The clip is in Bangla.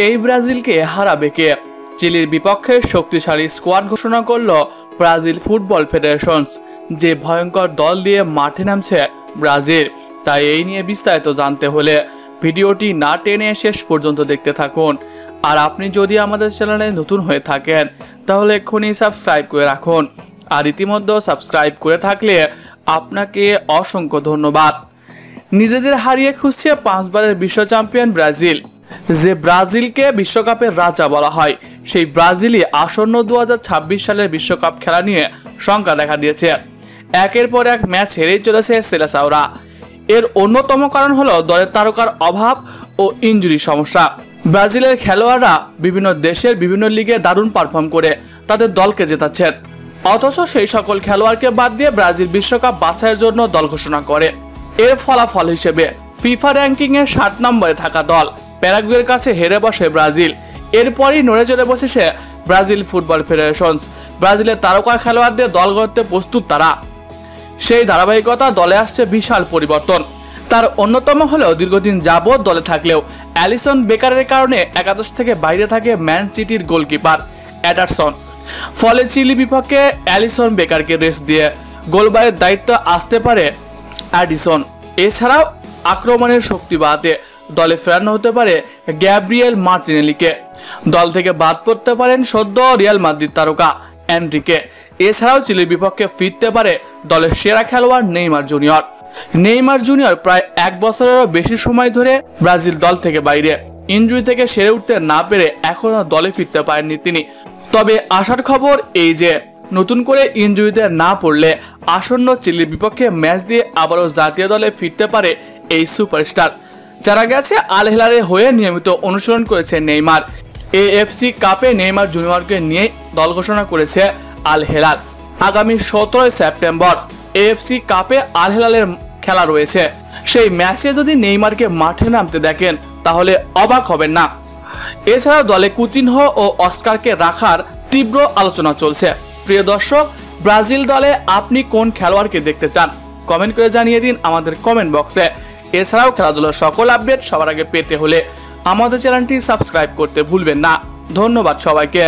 এই ব্রাজিলকে হারাবে কে? চিলির বিপক্ষে শক্তিশালী স্কোয়াড ঘোষণা করল ব্রাজিল ফুটবল ফেডারেশন। যে ভয়ঙ্কর দল দিয়ে মাঠে নামছে ব্রাজিল, তাই এই নিয়ে বিস্তারিত জানতে হলে ভিডিওটি না টেনে শেষ পর্যন্ত দেখতে থাকুন। আর আপনি যদি আমাদের চ্যানেলে নতুন হয়ে থাকেন তাহলে এক্ষুনি সাবস্ক্রাইব করে রাখুন। আর ইতিমধ্যে সাবস্ক্রাইব করে থাকলে আপনাকে অসংখ্য ধন্যবাদ। নিজেদের হারিয়ে খুঁজছে 5 বারের বিশ্ব চ্যাম্পিয়ন ব্রাজিল। যে ব্রাজিলকে বিশ্বকাপের রাজা বলা হয়, সেই ব্রাজিলই আসন্ন 2026 সালের বিশ্বকাপ খেলা নিয়ে শঙ্কা দেখা দিয়েছে। একের পর এক ম্যাচ হেরেই চলেছে সেলেসাওরা। এর অন্যতম কারণ হলো দলের তারকার অভাব ও ইনজুরি সমস্যা। ব্রাজিলের খেলোয়াড়রা বিভিন্ন দেশের বিভিন্ন লিগে দারুণ পারফর্ম করে তাদের দলকে জেতাচ্ছেন, অথচ সেই সকল খেলোয়াড়কে বাদ দিয়ে ব্রাজিল বিশ্বকাপ বাছাইয়ের জন্য দল ঘোষণা করে। এর ফলাফল হিসেবে ফিফা র্যাঙ্কিং এর 7 নম্বরে থাকা দল প্যারাগুয়ের কাছে হেরে বসে ব্রাজিল। এরপরই নড়ে চড়ে বসেছে ব্রাজিল ফুটবল ফেডারেশন। ব্রাজিলের তারকা খেলোয়াড়দের দল গড়তে প্রস্তুত তারা। সেই ধারাবাহিকতা দলে আসছে বিশাল পরিবর্তন। তার অন্যতম হলো দীর্ঘদিন যাবৎ দলে থাকলেও অ্যালিসন বেকারের কারণে একাদশ থেকে বাইরে থাকে ম্যান সিটির গোলকিপার এডারসন। ফলে চিলি বিপক্ষে অ্যালিসন বেকারকে রেস্ট দিয়ে গোলবারের দায়িত্ব আসতে পারে অ্যাডিসন। এছাড়াও আক্রমণের শক্তি বাড়াতে দলে ফেরানো হতে পারে গ্যাব্রিয়েল মার্টিনেলিকে। দল থেকে বাদ পড়তে পারেন সদ্য রিয়াল মাদ্রিদ তারকা এনরিকে। এছাড়াও চিলির বিপক্ষে ফিরতে পারে দলের সেরা খেলোয়াড় নেইমার জুনিয়র প্রায় 1 বছরেরও বেশি সময় ধরে ব্রাজিল দল থেকে বাইরে। ইনজুরি থেকে সেরে উঠতে না পেরে এখনো দলে ফিরতে পারেননি তিনি। তবে আশার খবর এই যে নতুন করে ইনজুরিতে না পড়লে আসন্ন চিলির বিপক্ষে ম্যাচ দিয়ে আবারও জাতীয় দলে ফিরতে পারে এই সুপারস্টার। যারা গেছে আল হেলালের হয়ে নিয়মিত অনুশীলন করেছে নেইমার। এএফসি কাপে নেইমার জুনিয়রকে নিয়ে দল ঘোষণা করেছে আল হেলাল। আগামী 17 সেপ্টেম্বর এএফসি কাপে আল হেলালের খেলা রয়েছে। সেই ম্যাচে যদি নেইমারকে মাঠে নামতে দেখেন তাহলে অবাক হবেন না। এছাড়াও দলে কুতিনহো ও অস্কারকে রাখার তীব্র আলোচনা চলছে। প্রিয় দর্শক, ব্রাজিল দলে আপনি কোন খেলোয়াড়কে দেখতে চান কমেন্ট করে জানিয়ে দিন আমাদের কমেন্ট বক্সে। এছাড়াও খেলাধুলার সকল আপডেট সবার আগে পেতে হলে আমাদের চ্যানেলটি সাবস্ক্রাইব করতে ভুলবেন না। ধন্যবাদ সবাইকে।